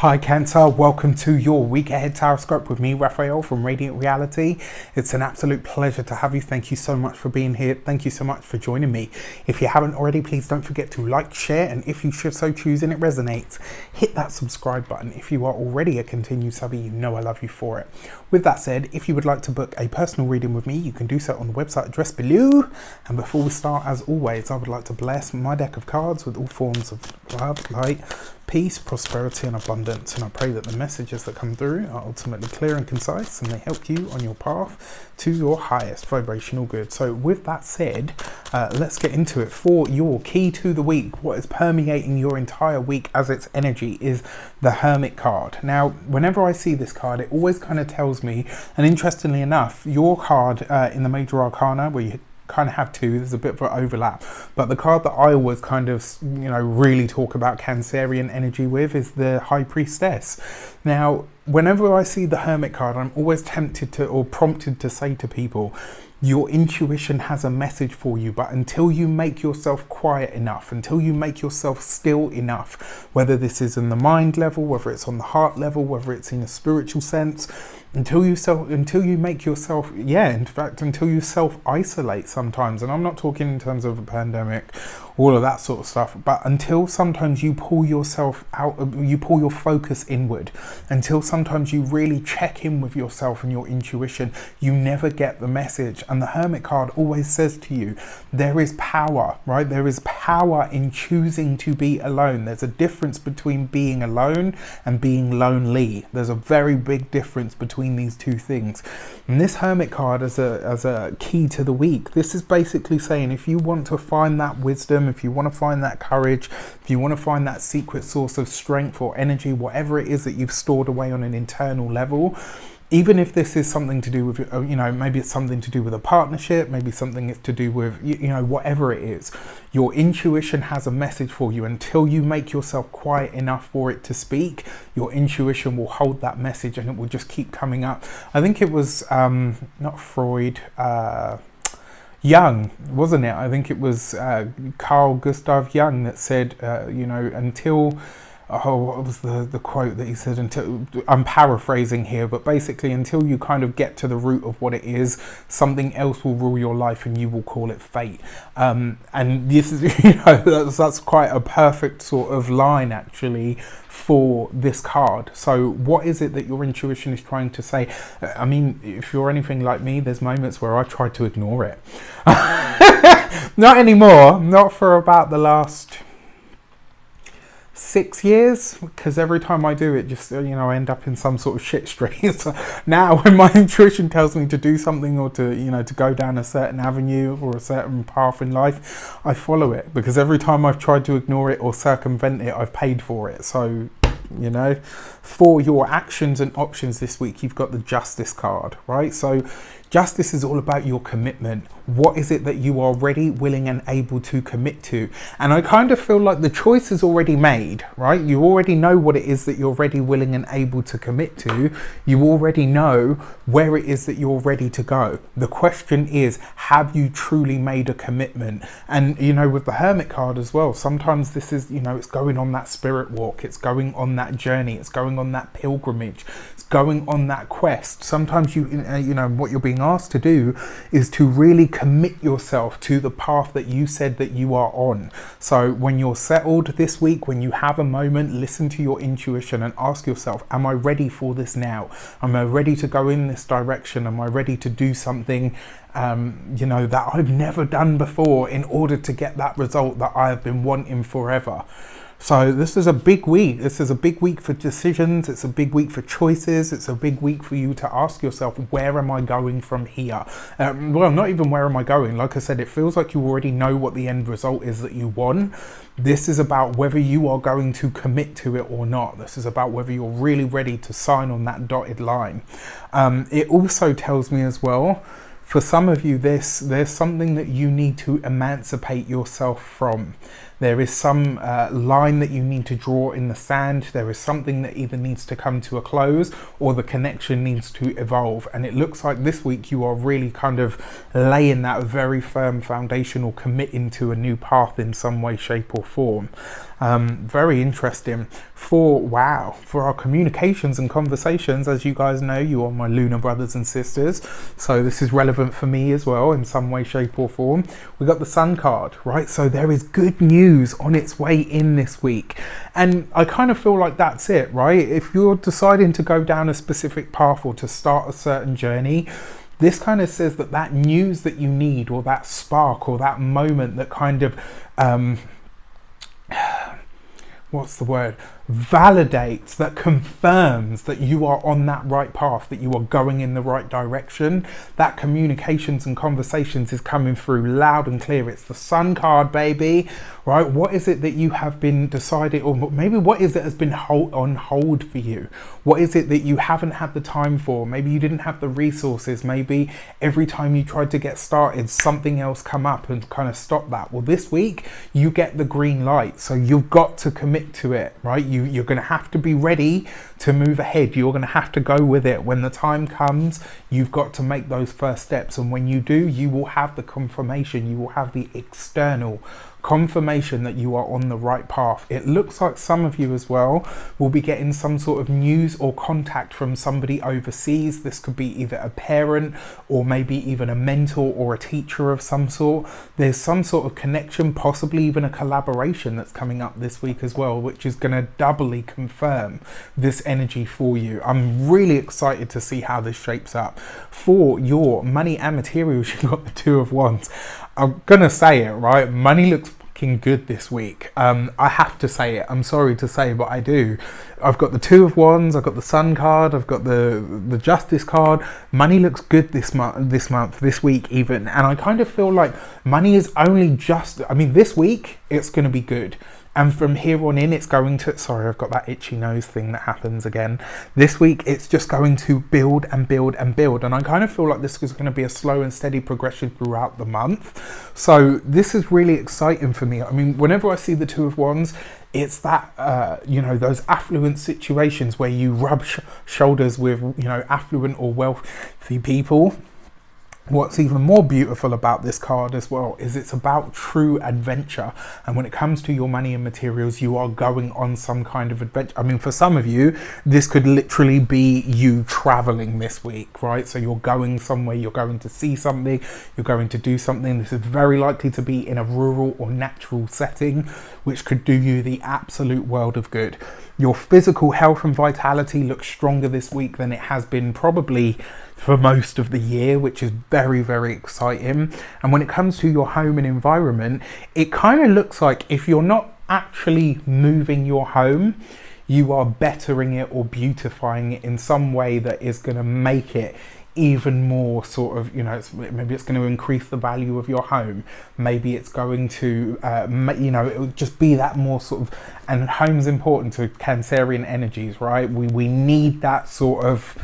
Hi Cancer, welcome to your week ahead horoscope with me, Raphael from Radiant Reality. It's an absolute pleasure to have you. Thank you so much for being here. Thank you so much for joining me. If you haven't already, please don't forget to like, share, and if you should so choose and it resonates, hit that subscribe button. If you are already a continued subby, you know I love you for it. With that said, if you would like to book a personal reading with me, you can do so on the website address below. And before we start, as always, I would like to bless my deck of cards with all forms of love, light, peace, prosperity and abundance, and I pray that the messages that come through are ultimately clear and concise and they help you on your path to your highest vibrational good. So with that said, let's get into it. For your key to the week, what is permeating your entire week as its energy is the Hermit card. Now, whenever I see this card, it always kind of tells me, and interestingly enough, your card in the Major Arcana, where you kind of have two, there's a bit of an overlap, but the card that I always kind of, really talk about Cancerian energy with is the High Priestess. Now, whenever I see the Hermit card, I'm always tempted to, or prompted to say to people, your intuition has a message for you, but until you make yourself quiet enough, until you make yourself still enough, whether this is in the mind level, whether it's on the heart level, whether it's in a spiritual sense, until you self-isolate sometimes, and I'm not talking in terms of a pandemic, all of that sort of stuff, but until sometimes you pull yourself out, you pull your focus inward, until sometimes you really check in with yourself and your intuition, you never get the message. And the Hermit card always says to you, there is power, right? There is power in choosing to be alone. There's a difference between being alone and being lonely. There's a very big difference between these two things. And this Hermit card as a key to the week, this is basically saying, if you want to find that wisdom, if you want to find that courage, if you want to find that secret source of strength or energy, whatever it is that you've stored away on an internal level, even if this is something to do with, maybe it's something to do with a partnership, maybe something it's to do with, whatever it is, your intuition has a message for you. Until you make yourself quiet enough for it to speak, your intuition will hold that message and it will just keep coming up. I think it was, not Freud, Jung, wasn't it? I think it was Carl Gustav Jung that said, until... what was the quote that he said? Until, I'm paraphrasing here, but basically, until you kind of get to the root of what it is, something else will rule your life and you will call it fate. And this is, that's quite a perfect sort of line actually for this card. So what is it that your intuition is trying to say? I mean, if you're anything like me, there's moments where I try to ignore it. Not anymore, not for about the last 6 years, because every time I do it, just I end up in some sort of shit stream. So now when my intuition tells me to do something, or to to go down a certain avenue or a certain path in life, I follow it, because every time I've tried to ignore it or circumvent it, I've paid for it. So for your actions and options this week, you've got the Justice card, right? So Justice is all about your commitment. What is it that you are ready, willing and able to commit to? And I kind of feel like the choice is already made, right? You already know what it is that you're ready, willing and able to commit to. You already know where it is that you're ready to go. The question is, have you truly made a commitment? And with the Hermit card as well, sometimes this is, it's going on that spirit walk, it's going on that journey, it's going on that pilgrimage, it's going on that quest. Sometimes what you're being asked to do is to really commit yourself to the path that you said that you are on. So when you're settled this week, when you have a moment, listen to your intuition and ask yourself, am I ready for this now? Am I ready to go in this direction? Am I ready to do something that I've never done before in order to get that result that I have been wanting forever? So this is a big week. This is a big week for decisions. It's a big week for choices. It's a big week for you to ask yourself, where am I going from here? Well, not even where am I going. Like I said, it feels like you already know what the end result is that you want. This is about whether you are going to commit to it or not. This is about whether you're really ready to sign on that dotted line. It also tells me as well, for some of you, there's something that you need to emancipate yourself from. There is some line that you need to draw in the sand. There is something that either needs to come to a close or the connection needs to evolve. And it looks like this week you are really kind of laying that very firm foundation or committing to a new path in some way, shape or form. Very interesting. For our communications and conversations, as you guys know, you are my lunar brothers and sisters, so this is relevant for me as well in some way, shape or form. We got the Sun card, right? So there is good news on its way in this week, and I kind of feel like that's it, right? If you're deciding to go down a specific path or to start a certain journey, this kind of says that that news that you need, or that spark, or that moment that kind of what's the word, validates, that confirms that you are on that right path, that you are going in the right direction. That communications and conversations is coming through loud and clear. It's the Sun card, baby, right? What is it that you have been decided, or maybe what is it has been on hold for you? What is it that you haven't had the time for? Maybe you didn't have the resources. Maybe every time you tried to get started, something else come up and kind of stop that. Well, this week you get the green light, so you've got to commit to it, right? You're going to have to be ready to move ahead. You're going to have to go with it. When the time comes, you've got to make those first steps. And when you do, you will have the confirmation. You will have the external confirmation that you are on the right path. It looks like some of you as well will be getting some sort of news or contact from somebody overseas. This could be either a parent or maybe even a mentor or a teacher of some sort. There's some sort of connection, possibly even a collaboration that's coming up this week as well, which is going to doubly confirm this energy for you. I'm really excited to see how this shapes up. For your money and materials, you've got the Two of Wands. I'm gonna say it, right? Money looks fucking good this week. I have to say it. I'm sorry to say, but I do. I've got the Two of Wands. I've got the Sun card. I've got the Justice card. Money looks good this month, this week even. And I kind of feel like money is only just. I mean, this week it's going to be good. And from here on in, it's going to, sorry, I've got that itchy nose thing that happens again. This week, it's just going to build and build and build. And I kind of feel like this is going to be a slow and steady progression throughout the month. So this is really exciting for me. I mean, whenever I see the Two of Wands, it's that, you know, those affluent situations where you rub shoulders with, you know, affluent or wealthy people. What's even more beautiful about this card as well is it's about true adventure. And when it comes to your money and materials, you are going on some kind of adventure. I mean, for some of you, this could literally be you traveling this week, right? So you're going somewhere, you're going to see something, you're going to do something. This is very likely to be in a rural or natural setting, which could do you the absolute world of good. Your physical health and vitality looks stronger this week than it has been probably for most of the year, which is very, very exciting. And when it comes to your home and environment, it kind of looks like if you're not actually moving your home, you are bettering it or beautifying it in some way that is going to make it even more sort of, you know, maybe it's going to increase the value of your home. Maybe it's going to, you know, it will just be that more sort of, and home's important to Cancerian energies, right? We need that sort of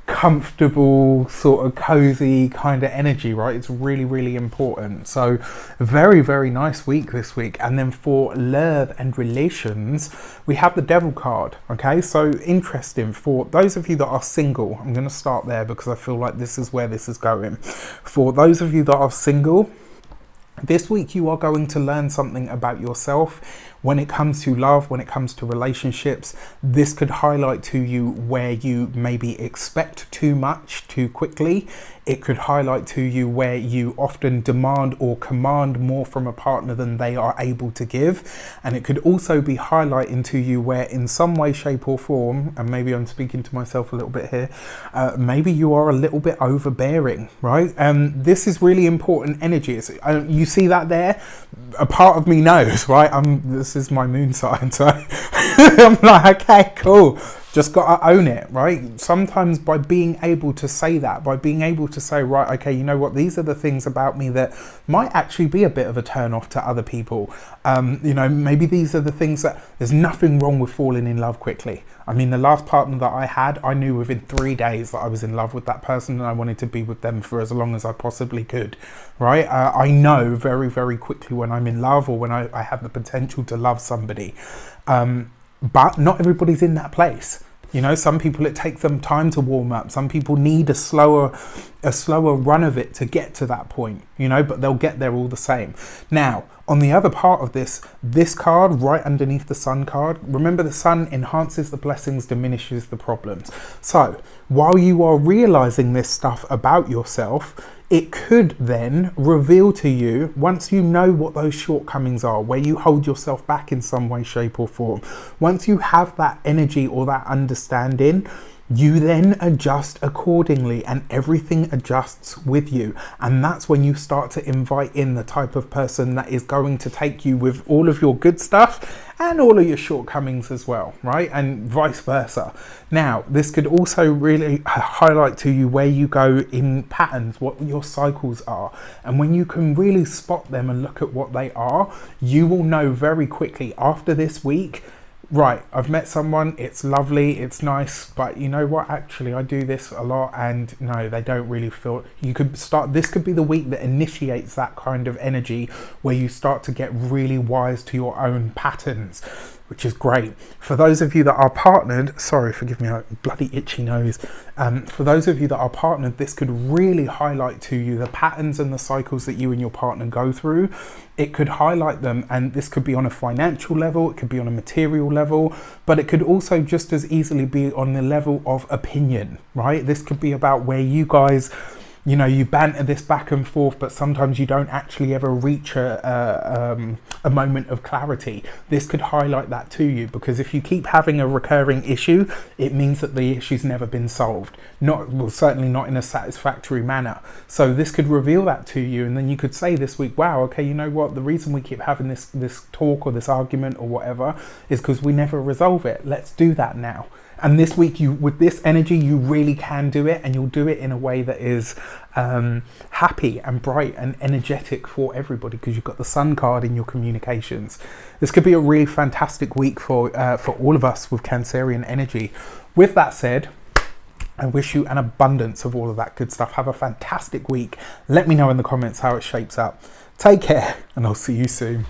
comfortable, sort of cozy kind of energy, right? It's really, really important. So very, very nice week this week. And then for love and relations, we have the Devil card. Okay, so interesting. For those of you that are single, I'm going to start there because I feel like this is where this is going. For those of you that are single, this week you are going to learn something about yourself. When it comes to love, when it comes to relationships, this could highlight to you where you maybe expect too much too quickly. It could highlight to you where you often demand or command more from a partner than they are able to give. And it could also be highlighting to you where in some way, shape or form, and maybe I'm speaking to myself a little bit here, maybe you are a little bit overbearing, right? This is really important energy. You see that there? A part of me knows, right? This is my moon sign, so I'm like, okay, cool. Just got to own it, right? Sometimes by being able to say that, by being able to say, right, okay, you know what, these are the things about me that might actually be a bit of a turn off to other people. You know, maybe these are the things that there's nothing wrong with falling in love quickly. I mean, the last partner that I had, I knew within 3 days that I was in love with that person and I wanted to be with them for as long as I possibly could, right? I know very, very quickly when I'm in love or when I have the potential to love somebody. But not everybody's in that place. You know, some people, it takes them time to warm up. Some people need a slower run of it to get to that point, you know, but they'll get there all the same. Now, on the other part of this card right underneath the sun card, remember the sun enhances the blessings, diminishes the problems. So while you are realizing this stuff about yourself, it could then reveal to you, once you know what those shortcomings are, where you hold yourself back in some way, shape or form, once you have that energy or that understanding, you then adjust accordingly and everything adjusts with you. And that's when you start to invite in the type of person that is going to take you with all of your good stuff and all of your shortcomings as well, right? And vice versa. Now, this could also really highlight to you where you go in patterns, what your cycles are. And when you can really spot them and look at what they are, you will know very quickly after this week, right, I've met someone, it's lovely, it's nice, but you know what, actually I do this a lot and no, they don't really feel. You could start, this could be the week that initiates that kind of energy where you start to get really wise to your own patterns, which is great. For those of you that are partnered, sorry, forgive me, a bloody itchy nose. For those of you that are partnered, this could really highlight to you the patterns and the cycles that you and your partner go through. It could highlight them, and this could be on a financial level, it could be on a material level, but it could also just as easily be on the level of opinion, right? This could be about where you guys, you know, you banter this back and forth, but sometimes you don't actually ever reach a moment of clarity. This could highlight that to you, because if you keep having a recurring issue, it means that the issue's never been solved. Well, certainly not in a satisfactory manner. So this could reveal that to you, and then you could say this week, wow, okay, you know what? The reason we keep having this talk or this argument or whatever is because we never resolve it. Let's do that now. And this week, with this energy, you really can do it, and you'll do it in a way that is happy and bright and energetic for everybody, because you've got the sun card in your communications. This could be a really fantastic week for all of us with Cancerian energy. With that said, I wish you an abundance of all of that good stuff. Have a fantastic week. Let me know in the comments how it shapes up. Take care, and I'll see you soon.